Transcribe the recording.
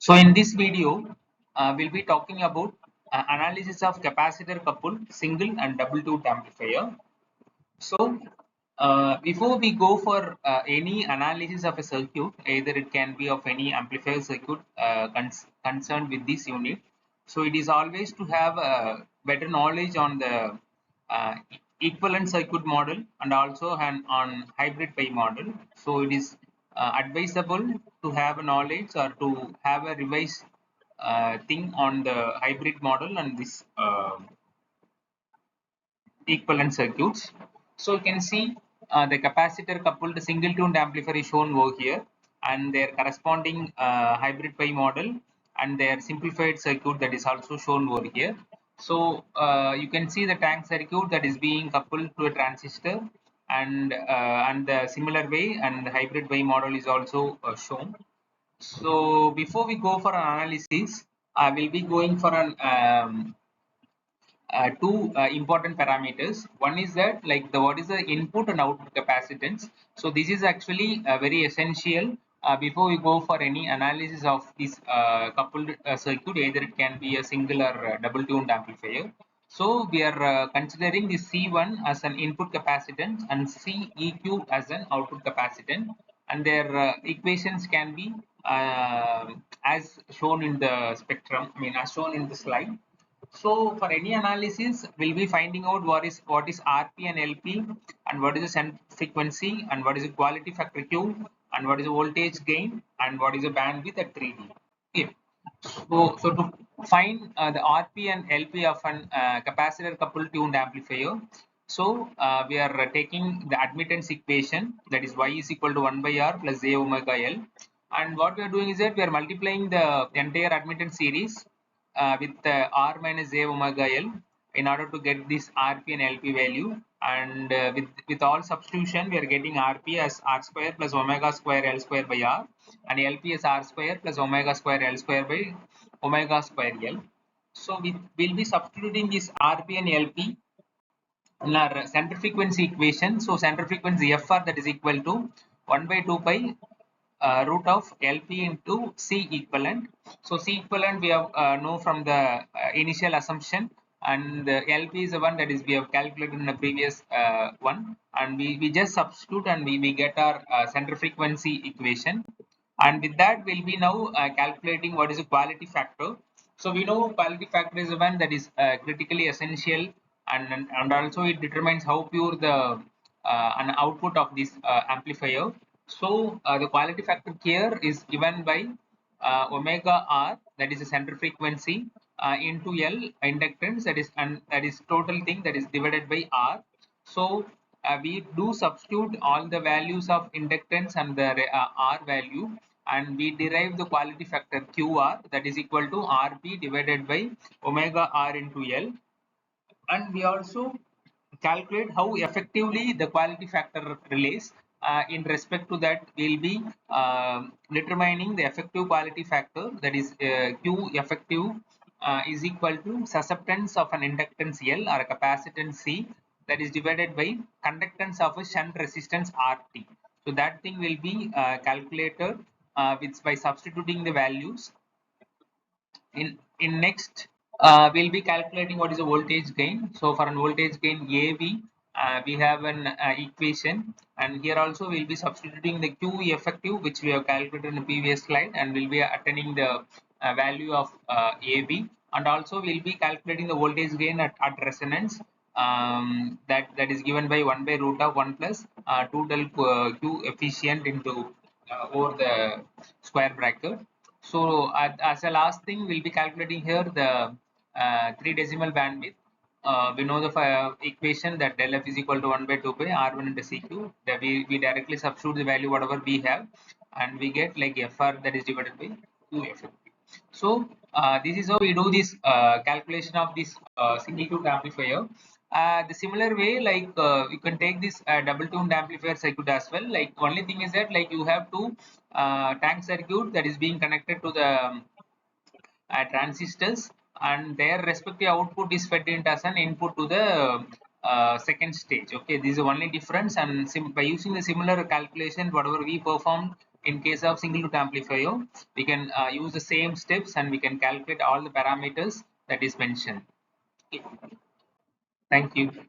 So in this video, we'll be talking about analysis of capacitor coupled single and double tube amplifier. So before we go for any analysis of a circuit, either it can be of any amplifier circuit concerned with this unit. So it is always to have better knowledge on the uh, equivalent circuit model and also on hybrid pi model. So it is advisable to have a knowledge or to have a revised thing on the hybrid model and this equivalent circuits. So you can see the capacitor coupled single tuned amplifier is shown over here, and their corresponding hybrid pi model and their simplified circuit that is also shown over here. So you can see the tank circuit that is being coupled to a transistor, and the similar way, and the hybrid pi model is also shown. So before we go for an analysis, I will be going for an two important parameters. One is that like the what is the input and output capacitance. So this is actually very essential before we go for any analysis of this coupled circuit. Either it can be a single or double tuned amplifier. So we are considering the C1 as an input capacitance and CEQ as an output capacitance, and their equations can be as shown in the spectrum. I mean, as shown in the slide. So for any analysis, we'll be finding out what is RP and LP, and what is the center frequency, and what is the quality factor Q, and what is the voltage gain, and what is the bandwidth at 3D. Okay. So to find the RP and LP of an capacitor coupled tuned amplifier, so we are taking the admittance equation, that is Y is equal to 1 by R plus J omega L, and what we are doing is that we are multiplying the entire admittance series with R minus J omega L in order to get this RP and LP value, and with all substitution we are getting RP as R square plus omega square L square by R, and LP is R square plus omega square L square by omega square L. So we will be substituting this RP and LP in our center frequency equation. So center frequency FR, that is equal to 1 by 2 pi root of LP into C equivalent. So C equivalent we have know from the initial assumption, and LP is the one that is we have calculated in the previous one, and we just substitute and we get our center frequency equation, and with that we'll be now calculating what is the quality factor. So we know quality factor is the one that is critically essential, and also it determines how pure the an output of this amplifier. So the quality factor here is given by omega R, that is the center frequency, into L inductance, that is total thing, that is divided by R. So we do substitute all the values of inductance and the R value, and we derive the quality factor QR, that is equal to RP divided by omega R into L, and we also calculate how effectively the quality factor relates. In respect to that, we'll be determining the effective quality factor, that is Q effective is equal to susceptance of an inductance L or a capacitance C, that is divided by conductance of a shunt resistance RT. So that thing will be calculated by substituting the values. In next, we'll be calculating what is the voltage gain. So for an voltage gain AV, we have an equation, and here also we'll be substituting the Q effective, which we have calculated in the previous slide, and we'll be attaining the value of AV, and also we'll be calculating the voltage gain at resonance, that is given by 1 by root of 1 plus 2 del Q efficient into over the square bracket. So as a last thing, we'll be calculating here the 3 decimal bandwidth. We know the equation that del f is equal to 1 by 2 pi R1 into CQ. That we directly substitute the value whatever we have, and we get like FR, that is divided by 2FF. So this is how we do this calculation of this single tuned amplifier. The similar way, like you can take this double tuned amplifier circuit as well. Like only thing is that like you have two tank circuit that is being connected to the transistors, and their respective output is fed into as an input to the second stage. Okay, this is the only difference, and by using the similar calculation whatever we performed in case of single loop amplifier, we can use the same steps and we can calculate all the parameters that is mentioned. Okay. Thank you.